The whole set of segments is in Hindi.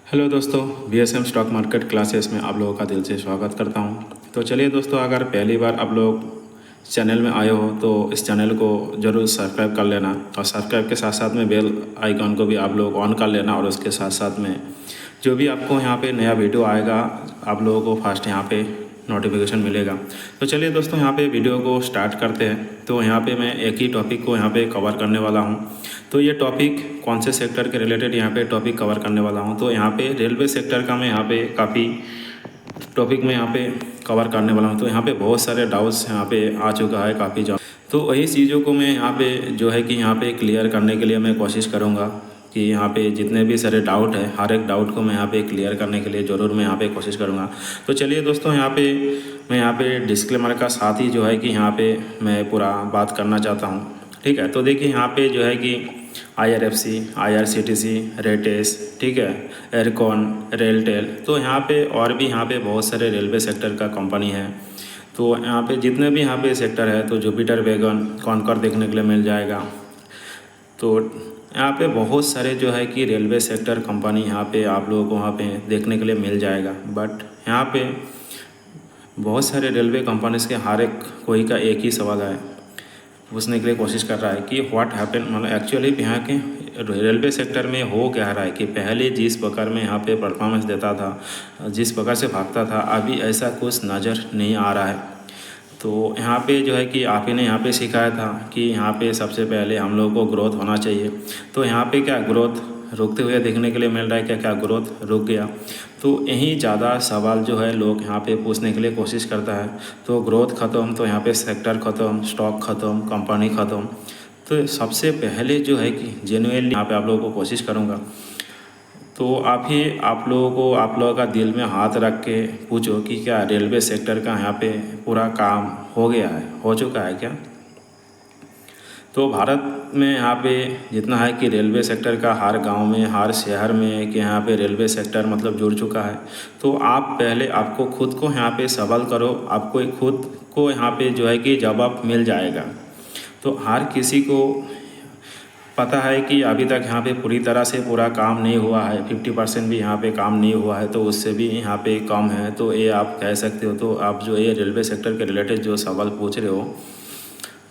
हेलो दोस्तों, बीएसएम स्टॉक मार्केट क्लासेस में आप लोगों का दिल से स्वागत करता हूं। तो चलिए दोस्तों, अगर पहली बार आप लोग चैनल में आए हो तो इस चैनल को ज़रूर सब्सक्राइब कर लेना और सब्सक्राइब के साथ साथ में बेल आइकॉन को भी आप लोग ऑन कर लेना और उसके साथ साथ में जो भी आपको यहाँ पे नया वीडियो आएगा आप लोगों को फर्स्ट यहाँ पे नोटिफिकेशन मिलेगा। तो चलिए दोस्तों, यहाँ पे वीडियो को स्टार्ट करते हैं। तो यहाँ पे मैं एक ही टॉपिक को यहाँ पे कवर करने वाला हूँ। तो ये टॉपिक कौन से सेक्टर के रिलेटेड यहाँ पे टॉपिक कवर करने वाला हूँ, तो यहाँ पे रेलवे सेक्टर का मैं यहाँ पे काफ़ी टॉपिक में यहाँ पे कवर करने वाला हूँ। तो यहाँ पे बहुत सारे डाउट्स यहाँ पे आ चुका है काफ़ी ज़्यादा, तो वही चीज़ों को मैं यहाँ पे जो है कि यहाँ पे क्लियर करने के लिए मैं कोशिश करूँगा कि यहाँ पे जितने भी सारे डाउट है हर एक डाउट को मैं यहाँ पे क्लियर करने के लिए ज़रूर मैं यहाँ पे कोशिश करूँगा। तो चलिए दोस्तों, मैं यहाँ पे डिस्क्लेमर का साथ ही जो है कि यहाँ पे मैं पूरा बात करना चाहता हूँ। ठीक है, तो देखिए यहाँ पे जो है कि IRFC, IRCTC, रेटेस, ठीक है, एयरकॉन, रेलटेल, तो यहाँ पे और भी यहाँ पे बहुत सारे रेलवे सेक्टर का कंपनी है। तो यहाँ पे जितने भी यहाँ पे सेक्टर है तो जुपिटर वैगन, कॉनकॉर देखने के लिए मिल जाएगा। तो यहाँ पे बहुत सारे जो है कि रेलवे सेक्टर कंपनी यहाँ पे आप लोगों को वहाँ पे देखने के लिए मिल जाएगा। बट यहाँ पे बहुत सारे रेलवे कंपनीज के हर एक कोई का एक ही सवाल है, पूछने के लिए कोशिश कर रहा है कि व्हाट हैपन, मतलब एक्चुअली यहाँ के रेलवे सेक्टर में हो क्या रहा है कि पहले जिस प्रकार में यहाँ पे परफॉर्मेंस देता था, जिस प्रकार से भागता था, अभी ऐसा कुछ नज़र नहीं आ रहा है। तो यहाँ पे जो है कि आप ही ने यहाँ पे सिखाया था कि यहाँ पे सबसे पहले हम लोगों को ग्रोथ होना चाहिए। तो यहाँ पे क्या ग्रोथ रुकते हुए देखने के लिए मिल रहा है, क्या ग्रोथ रुक गया? तो यही ज़्यादा सवाल जो है लोग यहाँ पे पूछने के लिए कोशिश करता है। तो ग्रोथ ख़त्म, तो यहाँ पे सेक्टर ख़त्म, स्टॉक ख़त्म, कंपनी ख़त्म। तो सबसे पहले जो है कि जेन्युइनली यहाँ पे आप लोगों को कोशिश करूँगा, तो आप लोगों का दिल में हाथ रख के पूछो कि क्या रेलवे सेक्टर का यहाँ पे पूरा काम हो गया है, हो चुका है क्या? तो भारत में यहाँ पे जितना है कि रेलवे सेक्टर का हर गांव में, हर शहर में कि यहाँ पे रेलवे सेक्टर मतलब जुड़ चुका है। तो आप पहले आपको खुद को यहाँ पे सवाल करो, आपको खुद को यहाँ पे जो है कि जवाब मिल जाएगा। तो हर किसी को पता है कि अभी तक यहाँ पे पूरी तरह से पूरा काम नहीं हुआ है, 50% भी यहाँ पे काम नहीं हुआ है, तो उससे भी यहाँ पे कम है। तो ये आप कह सकते हो। तो आप जो ये रेलवे सेक्टर के रिलेटेड जो सवाल पूछ रहे हो,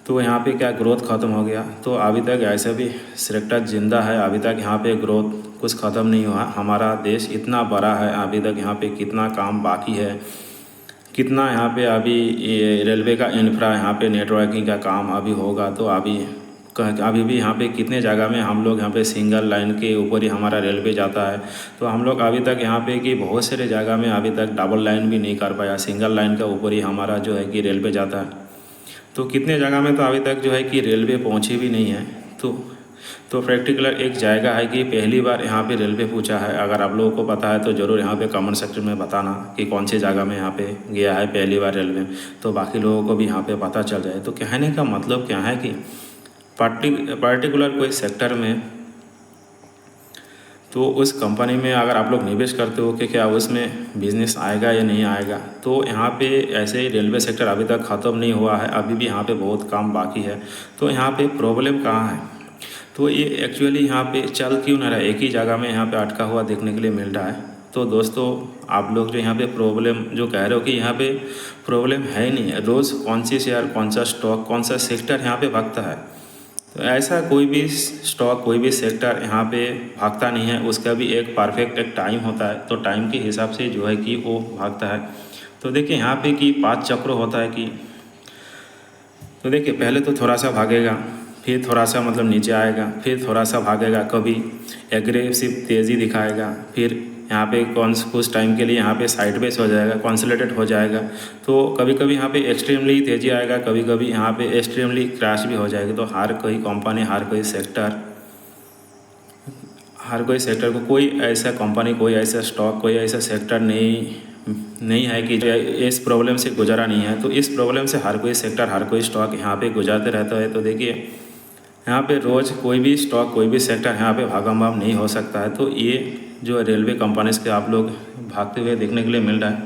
तो यहाँ पे क्या ग्रोथ ख़त्म हो गया? तो अभी तक ऐसा भी सेक्टर ज़िंदा है, अभी तक यहाँ पे ग्रोथ कुछ ख़त्म नहीं हुआ। हमारा देश इतना बड़ा है, अभी तक यहाँ पे कितना काम बाकी है, कितना यहाँ पे अभी ये रेलवे का इंफ्रा, यहाँ पे नेटवर्किंग का काम अभी होगा। तो अभी भी यहाँ पे कितने जगह में हम लोग यहाँ पे सिंगल लाइन के ऊपर ही हमारा रेलवे जाता है। तो हम लोग अभी तक यहाँ पे कि बहुत सारे जगह में अभी तक डबल लाइन भी नहीं कर पाया, सिंगल लाइन का ऊपर ही हमारा जो है कि रेलवे जाता है। तो कितने जगह में तो अभी तक जो है कि रेलवे पहुँची भी नहीं है। तो प्रैक्टिकल एक जायगा है कि पहली बार यहाँ पे रेलवे पूछा है। अगर आप लोगों को पता है तो ज़रूर यहाँ पे कमेंट सेक्शन में बताना कि कौन सी जगह में यहाँ पे गया है पहली बार रेलवे, तो बाकी लोगों को भी यहाँ पे पता चल जाए। तो कहने का मतलब क्या है कि पर्टिकुलर कोई सेक्टर में, तो उस कंपनी में अगर आप लोग निवेश करते हो कि क्या उसमें बिज़नेस आएगा या नहीं आएगा। तो यहाँ पे ऐसे ही रेलवे सेक्टर अभी तक ख़त्म नहीं हुआ है, अभी भी यहाँ पे बहुत काम बाकी है। तो यहाँ पे प्रॉब्लम कहाँ है? तो ये एक्चुअली यहाँ पे चल क्यों ना रहा है, एक ही जगह में यहाँ पे अटका हुआ देखने के लिए मिल रहा है। तो दोस्तों, आप लोग जो यहाँ पे प्रॉब्लम जो कह रहे हो कि यहाँ पे प्रॉब्लम है ही नहीं, रोज़ कौन सी शेयर, कौन सा स्टॉक, कौन सा सेक्टर यहाँ पे भागता है। तो ऐसा कोई भी स्टॉक, कोई भी सेक्टर यहाँ पे भागता नहीं है, उसका भी एक परफेक्ट एक टाइम होता है। तो टाइम के हिसाब से जो है कि वो भागता है। तो देखिए यहाँ पे कि 5 चक्र होता है कि, तो देखिए पहले तो थोड़ा सा भागेगा, फिर थोड़ा सा मतलब नीचे आएगा, फिर थोड़ा सा भागेगा, कभी एग्रेसिव तेज़ी दिखाएगा, फिर यहाँ पे कुछ टाइम के लिए यहाँ पे साइडवेज हो जाएगा, कंसोलिडेट हो जाएगा। तो कभी कभी यहाँ पे एक्सट्रीमली तेज़ी आएगा, कभी कभी यहाँ पे एक्सट्रीमली क्रैश भी हो जाएगा। तो हर कोई कंपनी, हर कोई सेक्टर को कोई ऐसा कंपनी, कोई ऐसा स्टॉक, कोई ऐसा सेक्टर नहीं है कि जो इस प्रॉब्लम से गुजरा नहीं है। तो इस प्रॉब्लम से हर कोई सेक्टर, हर कोई स्टॉक यहाँ पे गुजरते रहता है। तो देखिए यहाँ पे रोज़ कोई भी स्टॉक, कोई भी सेक्टर यहाँ पे भागम भाग नहीं हो सकता है। तो ये जो रेलवे कंपनीज के आप लोग भागते हुए देखने के लिए मिल रहा है,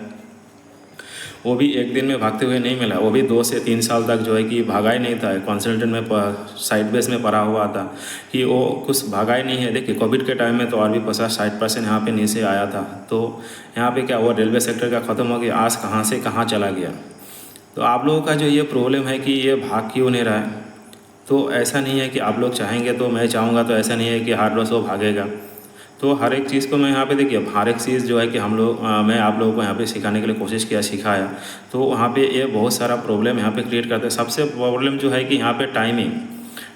वो भी एक दिन में भागते हुए नहीं मिला, वो भी 2 से 3 साल तक जो है कि भागा ही नहीं था, कंसल्टेंट में साइड बेस में पड़ा हुआ था कि वो कुछ भागा ही नहीं है। देखिए कोविड के टाइम में तो और भी 50-60% यहाँ पे नीचे आया था, तो यहाँ पे क्या हुआ, रेलवे सेक्टर का ख़त्म हो गया, आज कहाँ से कहाँ चला गया। तो आप लोगों का जो ये प्रॉब्लम है कि ये भाग क्यों नहीं रहा है, तो ऐसा नहीं है कि आप लोग चाहेंगे तो मैं चाहूँगा तो ऐसा नहीं है कि हर रोज़ वो भागेगा। तो हर एक चीज़ को मैं यहाँ पे देखिए हर एक चीज़ जो है कि हम लोग मैं आप लोगों को यहाँ पे सिखाने के लिए कोशिश किया, सिखाया, तो वहाँ पे ये बहुत सारा प्रॉब्लम यहाँ पे क्रिएट करते हैं। सबसे प्रॉब्लम जो है कि यहाँ पे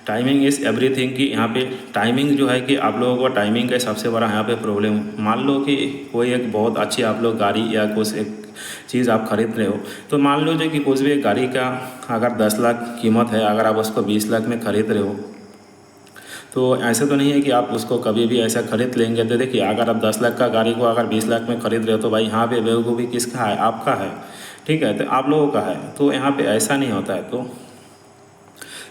टाइमिंग इज़ एवरीथिंग, कि यहाँ पे टाइमिंग जो है कि आप लोगों को टाइमिंग का सबसे बड़ा यहाँ पे प्रॉब्लम। मान लो कि कोई एक बहुत अच्छी आप लोग गाड़ी या कुछ एक चीज़ आप खरीद रहे हो, तो मान लो जो कि कुछ भी एक गाड़ी का अगर 10 लाख कीमत है, अगर आप उसको 20 लाख में ख़रीद रहे हो, तो ऐसे तो नहीं है कि आप उसको कभी भी ऐसा खरीद लेंगे। तो देखिए अगर आप 10 लाख का गाड़ी को अगर 20 लाख में ख़रीद रहे हो, तो भाई यहाँ पे बेवकूफ़ी किसका है, आपका है, ठीक है, तो आप लोगों का है। तो यहाँ पे ऐसा नहीं होता है।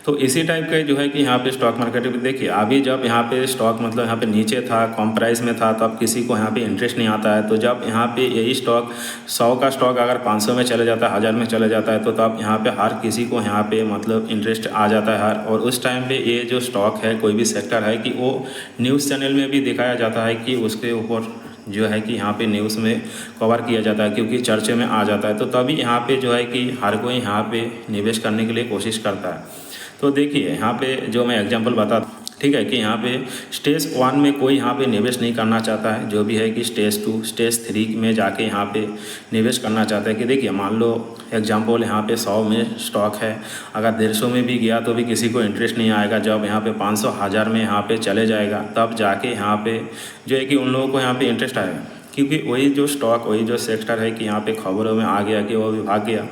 तो इसी टाइप का जो है कि यहाँ पे स्टॉक मार्केट में देखिए अभी जब यहाँ पे स्टॉक मतलब यहाँ पे नीचे था, कम प्राइस में था, तब किसी को यहाँ पे इंटरेस्ट नहीं आता है। तो जब यहाँ पे यही स्टॉक 100 का स्टॉक अगर 500 में चले जाता है, 1000 में चले जाता है, तो तब यहाँ पे हर किसी को यहाँ पे मतलब इंटरेस्ट आ जाता है और उस टाइम पे ये जो स्टॉक है, कोई भी सेक्टर है, कि वो न्यूज़ चैनल में भी दिखाया जाता है कि उसके ऊपर जो है कि यहाँ पे न्यूज़ में कवर किया जाता है, क्योंकि चर्चे में आ जाता है। तो तभी यहाँ पे जो है कि हर कोई यहाँ पे निवेश करने के लिए कोशिश करता है। तो देखिए यहाँ पे जो मैं एग्जांपल बता, ठीक है, कि यहाँ पे स्टेज 1 में कोई यहाँ पे निवेश नहीं करना चाहता है, जो भी है कि स्टेज 2 स्टेज 3 में जाके यहाँ पे निवेश करना चाहता है। कि देखिए मान लो एग्जांपल यहाँ पे 100 में स्टॉक है, अगर 150 में भी गया तो भी किसी को इंटरेस्ट नहीं आएगा। जब यहाँ पे 500 1000 में यहाँ पे चले जाएगा, तब जाके यहाँ पे जो है कि उन लोगों को यहाँ पे इंटरेस्ट आएगा, क्योंकि वही जो स्टॉक, वही जो सेक्टर है कि यहाँ पे खबरों में आ गया कि वो भी भाग गया।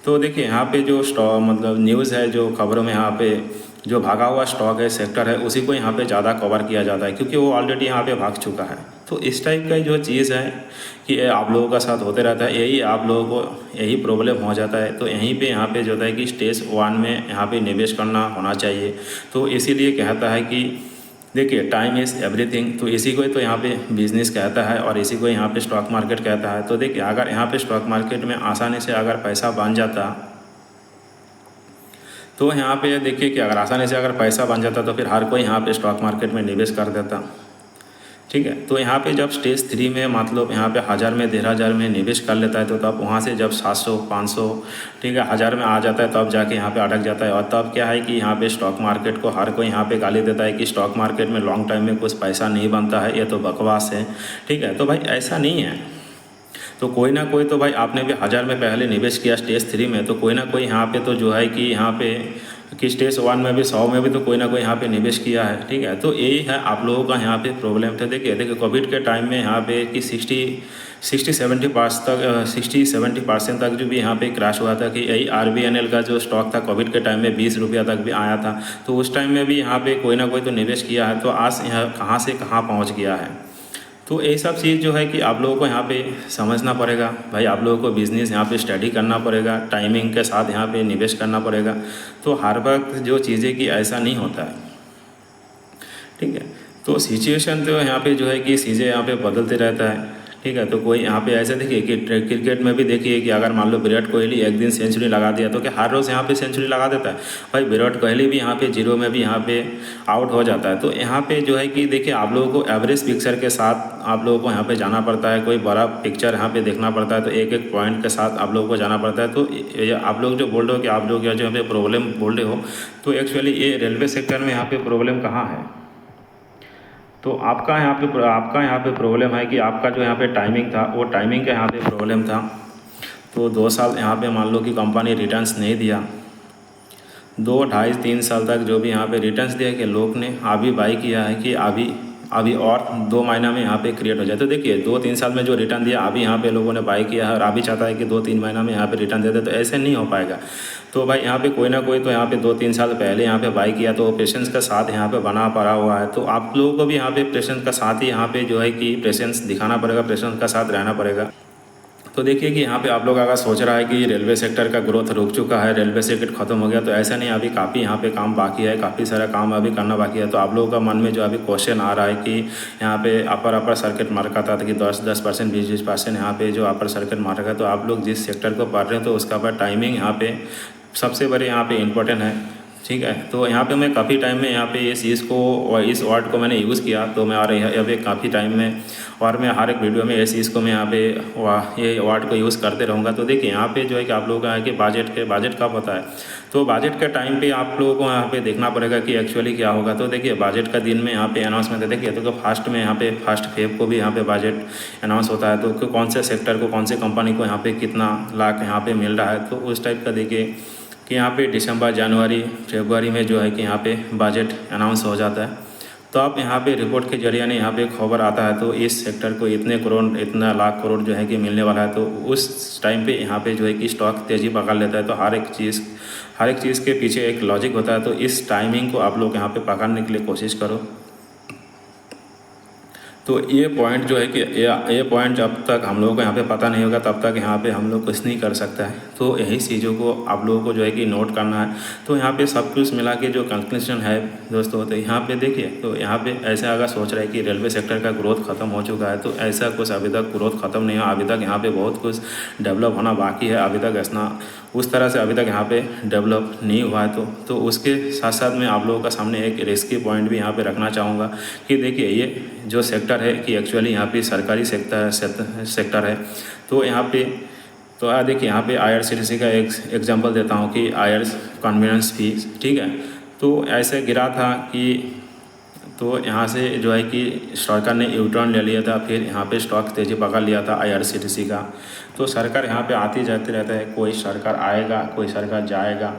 तो देखिए यहाँ पे जो स्टॉक मतलब न्यूज़ है, जो खबरों में यहाँ पे जो भागा हुआ स्टॉक है, सेक्टर है, उसी को यहाँ पे ज़्यादा कवर किया जाता है, क्योंकि वो ऑलरेडी यहाँ पे भाग चुका है। तो इस टाइप का जो चीज़ है कि आप लोगों का साथ होते रहता है, यही आप लोगों को यही प्रॉब्लम हो जाता है। तो यहीं पे यहाँ पे जो होता है कि स्टेज 1 में यहाँ पे निवेश करना होना चाहिए। तो इसीलिए कहता है कि देखिए टाइम इज़ एवरीथिंग, तो इसी को तो यहाँ पे बिजनेस कहता है और इसी को यहाँ पे स्टॉक मार्केट कहता है। तो देखिए अगर यहाँ पे स्टॉक मार्केट में आसानी से अगर पैसा बन जाता, तो यहाँ पे देखिए कि अगर आसानी से अगर पैसा बन जाता, तो फिर हर कोई यहाँ पे स्टॉक मार्केट में निवेश कर देता, ठीक है। तो यहाँ पे जब स्टेज 3 में मतलब यहाँ पे 1000 में 15,000 में निवेश कर लेता है, तो तब वहाँ से जब 700 500 ठीक है 1000 में आ जाता है, तब जाके यहाँ पे अटक जाता है। और तब क्या है कि यहाँ पे स्टॉक मार्केट को हर कोई यहाँ पे गाली देता है कि स्टॉक मार्केट में लॉन्ग टाइम में कुछ पैसा नहीं बनता है, ये तो बकवास है, ठीक है। तो भाई ऐसा नहीं है। तो कोई ना कोई तो भाई आपने भी 1000 में पहले निवेश किया स्टेज 3 में, तो कोई ना कोई यहाँ पे तो जो है कि यहाँ पे कि स्टेज 1 में भी 100 में भी तो कोई ना कोई यहाँ पे निवेश किया है, ठीक है। तो यही है आप लोगों का यहाँ पे प्रॉब्लम था। देखिए कोविड के टाइम में यहाँ पे कि 60-70% तक जो भी यहाँ पे क्रैश हुआ था, कि यही RVNL का जो स्टॉक था कोविड के टाइम में 20 रुपया तक भी आया था। तो उस टाइम में भी यहाँ पे कोई ना कोई तो निवेश किया है, तो आज यहाँ कहाँ से कहाँ पहुँच गया है। तो ये सब चीज़ जो है कि आप लोगों को यहाँ पे समझना पड़ेगा भाई, आप लोगों को बिज़नेस यहाँ पे स्टडी करना पड़ेगा, टाइमिंग के साथ यहाँ पे निवेश करना पड़ेगा। तो हर वक्त जो चीज़ें कि ऐसा नहीं होता है, ठीक है। तो सिचुएशन तो यहाँ पे जो है कि चीज़ें यहाँ पे बदलते रहता है, ठीक है। तो कोई यहाँ पे ऐसे देखिए कि क्रिकेट में भी देखिए कि अगर मान लो विराट कोहली एक दिन सेंचुरी लगा दिया, तो क्या हर रोज़ यहाँ पे सेंचुरी लगा देता है? भाई विराट कोहली भी यहाँ पे 0 में भी यहाँ पे आउट हो जाता है। तो यहाँ पे जो है कि देखिए आप लोगों को एवरेज पिक्चर के साथ आप लोगों को यहाँ पे जाना पड़ता है, कोई बड़ा पिक्चर यहाँ पे देखना पड़ता है। तो एक एक पॉइंट के साथ आप लोगों को जाना पड़ता है। तो आप लोग जो बोल रहे हो कि आप लोग जो यहाँ पे प्रॉब्लम बोल रहे हो, तो एक्चुअली ये रेलवे सेक्टर में यहाँ पे प्रॉब्लम कहाँ है? तो आपका यहाँ पे प्रॉब्लम है कि आपका जो यहाँ पे टाइमिंग था, वो टाइमिंग का यहाँ पे प्रॉब्लम था। तो 2 साल यहाँ पे मान लो कि कंपनी रिटर्न्स नहीं दिया, 2 ढाई 3 साल तक जो भी यहाँ पे रिटर्न्स दिया कि लोग ने अभी बाई किया है कि अभी और 2 महीना में यहाँ पे क्रिएट हो जाए। तो देखिए 2-3 साल में जो रिटर्न दिया, अभी यहाँ पे लोगों ने बाई किया है और अभी चाहता है कि 2-3 महीना में यहाँ पे रिटर्न दे दे, तो ऐसे नहीं हो पाएगा। तो भाई यहाँ पे कोई ना कोई तो यहाँ पे 2-3 साल पहले यहाँ पे बाई किया, तो पेशेंस का साथ यहाँ पे बना पड़ा हुआ है। तो आप लोगों को भी यहाँ पे पेशेंस का साथ ही यहाँ पे जो है कि पेशेंस दिखाना पड़ेगा, पेशेंस का साथ रहना पड़ेगा। तो देखिए कि यहाँ पे आप लोग अगर सोच रहा है कि रेलवे सेक्टर का ग्रोथ रुक चुका है, रेलवे सेक्टर ख़त्म हो गया, तो ऐसा नहीं, अभी काफ़ी यहाँ पे काम बाकी है, काफ़ी सारा काम अभी करना बाकी है। तो आप लोगों का मन में जो अभी क्वेश्चन आ रहा है कि यहाँ पे अपर सर्किट मार रखा था कि 10% 20% यहाँ पे जो अपर सर्किट मार रखा है, तो आप लोग जिस सेक्टर को पढ़ रहे हैं तो उसका पर टाइमिंग यहाँ पे सबसे बड़े यहाँ पे इम्पोर्टेंट है, ठीक है। तो यहाँ पे मैं काफ़ी टाइम में यहाँ पे इस चीज़ को और इस वर्ड को मैंने यूज़ किया, तो मैं और यहाँ पे काफ़ी टाइम में और मैं हर एक वीडियो में इस चीज़ को मैं यहाँ पे ये वर्ड को यूज़ करते रहूँगा। तो देखिए यहाँ पे जो है कि आप लोगों का है कि बजट कब होता है, तो बजट के टाइम पे आप लोगों को यहाँ पे देखना पड़ेगा कि एक्चुअली क्या होगा। तो देखिए बजट का दिन में यहाँ पे अनाउंसमेंट है, देखिए तो फर्स्ट में यहाँ पे 1 फेब को भी यहाँ पे बजट अनाउंस होता है, तो कौन से सेक्टर को, कौन से कंपनी को यहाँ पे कितना लाख यहाँ पे मिल रहा है, तो उस टाइप का देखिए कि यहाँ पे दिसंबर, जनवरी, फरवरी में जो है कि यहाँ पे बजट अनाउंस हो जाता है। तो आप यहाँ पे रिपोर्ट के जरिए यहाँ पे खबर आता है, तो इस सेक्टर को इतने करोड़, इतना लाख करोड़ जो है कि मिलने वाला है, तो उस टाइम पे यहाँ पे जो है कि स्टॉक तेज़ी पकड़ लेता है। तो हर एक चीज़ के पीछे एक लॉजिक होता है, तो इस टाइमिंग को आप लोग यहाँ पे पकड़ने के लिए कोशिश करो। तो ये पॉइंट जो है कि ये पॉइंट जब तक हम लोगों को यहाँ पे पता नहीं होगा तब तक यहाँ पे हम लोग कुछ नहीं कर सकता है। तो यही चीज़ों को आप लोगों को जो है कि नोट करना है। तो यहाँ पे सब कुछ मिला के जो कंक्लूजन है दोस्तों, तो यहाँ पे देखिए, तो यहाँ पे ऐसा अगर सोच रहे हैं कि रेलवे सेक्टर का ग्रोथ ख़त्म हो चुका है, तो ऐसा कुछ अभी तक ग्रोथ ख़त्म नहीं हुआ। अभी तक यहाँ पे बहुत कुछ डेवलप होना बाकी है, अभी तक ऐसा उस तरह से अभी तक यहाँ पे डेवलप नहीं हुआ है। तो उसके साथ साथ मैं आप लोगों का सामने एक रिस्की पॉइंट भी यहाँ पे रखना चाहूँगा कि देखिए ये जो सेक्टर है कि एक्चुअली यहाँ पे सरकारी सेक्टर है। तो यहाँ पे तो देखिए यहाँ पे IRCTC का एक एग्जांपल देता हूँ कि IRS कन्वीनियंस फीस, ठीक है, तो ऐसे गिरा था कि तो यहाँ से जो है कि सरकार ने यू टर्न ले लिया था, फिर यहाँ पे स्टॉक तेज़ी पकड़ लिया था IRCTC का। तो सरकार यहाँ पे आती जाती रहता है, कोई सरकार आएगा, कोई सरकार जाएगा,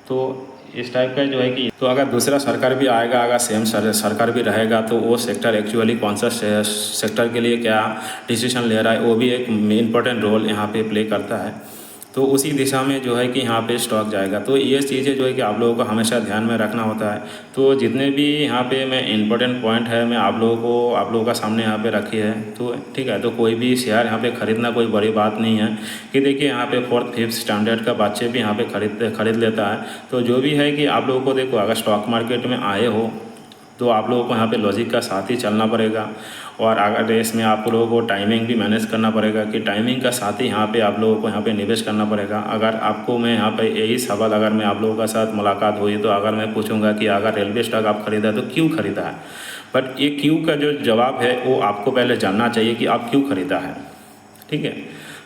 तो इस टाइप का जो है कि तो अगर दूसरा सरकार भी आएगा, अगर सेम सरकार भी रहेगा, तो वो सेक्टर एक्चुअली कौन सा सेक्टर के लिए क्या डिसीजन ले रहा है, वो भी एक इम्पोर्टेंट रोल यहाँ पे प्ले करता है। तो उसी दिशा में जो है कि यहाँ पे स्टॉक जाएगा। तो ये चीज़ें जो है कि आप लोगों को हमेशा ध्यान में रखना होता है। तो जितने भी यहाँ पे मैं इम्पोर्टेंट पॉइंट है मैं आप लोगों का सामने यहाँ पे रखी है, तो ठीक है। तो कोई भी शेयर यहाँ पे ख़रीदना कोई बड़ी बात नहीं है कि देखिए यहाँ पे 4th 5th स्टैंडर्ड का बच्चे भी यहाँ पे खरीद लेता है। तो जो भी है कि आप लोगों को देखो, अगर स्टॉक मार्केट में आए हो तो आप लोगों को यहाँ पे लॉजिक का साथ ही चलना पड़ेगा, और अगर इसमें आप लोगों को टाइमिंग भी मैनेज करना पड़ेगा कि टाइमिंग का साथ ही यहाँ पे आप लोगों को यहाँ पे निवेश करना पड़ेगा। अगर आपको मैं यहाँ पे यही सवाल अगर मैं आप लोगों का साथ मुलाकात हुई तो अगर मैं पूछूंगा कि अगर रेलवे स्टॉक आप खरीदा तो क्यों खरीदा है, बट ये क्यों का जो जवाब है वो आपको पहले जानना चाहिए कि आप क्यों खरीदा है, ठीक है।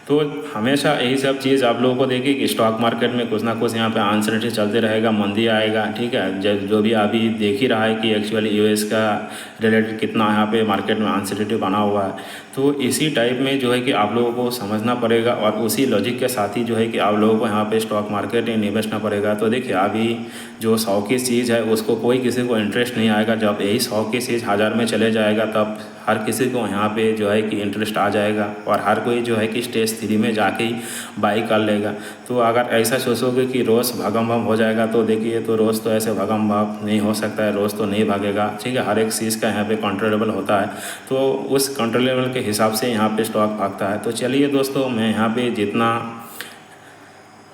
तो हमेशा यही सब चीज़ आप लोगों को देखिए कि स्टॉक मार्केट में कुछ ना कुछ यहाँ पे अनसर्टेनिटी चलते रहेगा, मंदी आएगा, ठीक है। जो भी अभी देख ही रहा है कि एक्चुअली US का रिलेटेड कितना यहाँ पे मार्केट में अनसर्टेनिटी बना हुआ है। तो इसी टाइप में जो है कि आप लोगों को समझना पड़ेगा, और उसी लॉजिक के साथ ही जो है कि आप लोगों को यहाँ पे स्टॉक मार्केट में निवेश करना पड़ेगा। तो देखिए अभी जो 100 की चीज़ है उसको कोई किसी को इंटरेस्ट नहीं आएगा, जब यही 100 की चीज़ 1000 में चले जाएगा तब हर किसी को यहाँ पे जो है कि इंटरेस्ट आ जाएगा, और हर कोई जो है कि स्टेज 3 में जाके ही बाई कर लेगा। तो अगर ऐसा सोचोगे कि रोज़ भागम भाग हो जाएगा, तो देखिए तो रोज़ तो ऐसे भागम भाग नहीं हो सकता है, रोज़ तो नहीं भागेगा, ठीक है। हर एक चीज़ का यहाँ पे कंट्रोलेबल होता है, तो उस कंट्रोलेबल के हिसाब से यहाँ पे स्टॉक भागता है। तो चलिए दोस्तों, मैं यहाँ पे जितना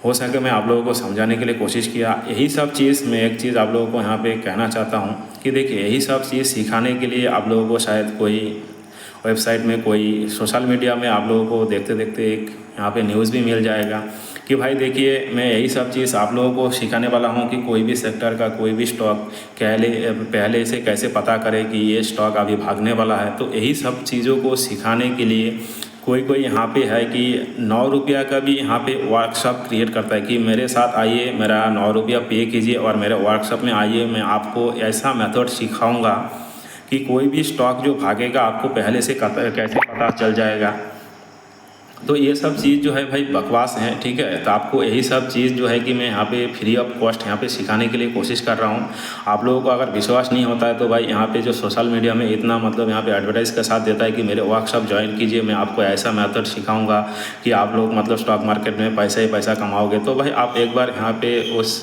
हो सके मैं आप लोगों को समझाने के लिए कोशिश किया। यही सब चीज़ मैं एक चीज़ आप लोगों को यहाँ पे कहना चाहता हूँ कि देखिए यही सब चीज़ सिखाने के लिए आप लोगों को शायद कोई वेबसाइट में, कोई सोशल मीडिया में आप लोगों को देखते देखते एक यहाँ पे न्यूज़ भी मिल जाएगा कि भाई देखिए मैं यही सब चीज़ आप लोगों को सिखाने वाला हूँ कि कोई भी सेक्टर का कोई भी स्टॉक पहले से कैसे पता करें कि ये स्टॉक अभी भागने वाला है। तो यही सब चीज़ों को सिखाने के लिए कोई यहाँ पे है कि 9 रुपया का भी यहाँ पे वर्कशॉप क्रिएट करता है कि मेरे साथ आइए, मेरा 9 रुपया पे कीजिए और मेरे वर्कशॉप में आइए, मैं आपको ऐसा मेथड सिखाऊंगा कि कोई भी स्टॉक जो भागेगा आपको पहले से कैसे पता चल जाएगा। तो ये सब चीज़ जो है भाई बकवास है, ठीक है। तो आपको यही सब चीज़ जो है कि मैं यहाँ पे फ्री ऑफ कॉस्ट यहाँ पे सिखाने के लिए कोशिश कर रहा हूँ। आप लोगों को अगर विश्वास नहीं होता है तो भाई यहाँ पे जो सोशल मीडिया में इतना मतलब यहाँ पे एडवर्टाइज़ का साथ देता है कि मेरे वर्कशॉप ज्वाइन कीजिए, मैं आपको ऐसा मेथड सिखाऊंगा कि आप लोग मतलब स्टॉक मार्केट में पैसा ही पैसा कमाओगे। तो भाई आप एक बार यहाँ पे उस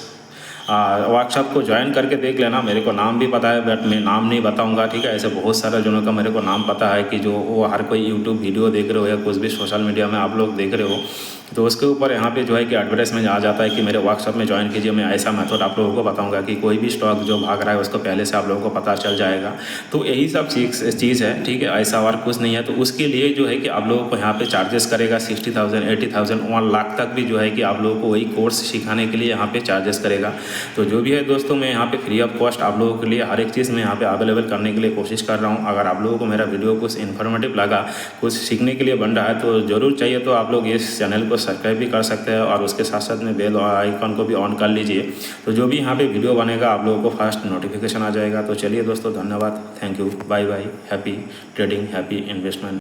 वर्कशॉप को ज्वाइन करके देख लेना। मेरे को नाम भी पता है बट मैं नाम नहीं बताऊंगा, ठीक है। ऐसे बहुत सारे जनों का मेरे को नाम पता है कि जो वो हर कोई यूट्यूब वीडियो देख रहे हो या कुछ भी सोशल मीडिया में आप लोग देख रहे हो, तो उसके ऊपर यहाँ पे जो है कि एडवर्टाइजमेंट आ जाता है कि मेरे वर्कशॉप में ज्वाइन कीजिए। मैं ऐसा मेथड आप लोगों को बताऊंगा कि कोई भी स्टॉक जो भाग रहा है उसको पहले से आप लोगों को पता चल जाएगा। तो यही सब चीज़ है, ठीक है, ऐसा और कुछ नहीं है। तो उसके लिए जो है कि आप लोगों को यहाँ पे चार्जेस करेगा 60,000, 80,000, 1 लाख तक भी जो है कि आप लोगों को वही कोर्स सिखाने के लिए यहाँ पे चार्जेस करेगा। तो जो भी है दोस्तों, मैं यहाँ पे फ्री ऑफ कॉस्ट आप लोगों के लिए हर एक चीज़ मैं यहाँ पे अवेलेबल करने के लिए कोशिश कर रहा हूँ। अगर आप लोगों को मेरा वीडियो कुछ इन्फॉर्मेटिव लगा, कुछ सीखने के लिए बन रहा है, तो ज़रूर चाहिए तो आप लोग इस चैनल को सब्सक्राइब भी कर सकते हैं और उसके साथ साथ में बेल आइकन को भी ऑन कर लीजिए। तो जो भी यहाँ पे वीडियो बनेगा आप लोगों को फर्स्ट नोटिफिकेशन आ जाएगा। तो चलिए दोस्तों, धन्यवाद, thank you, bye bye, happy trading, happy investment.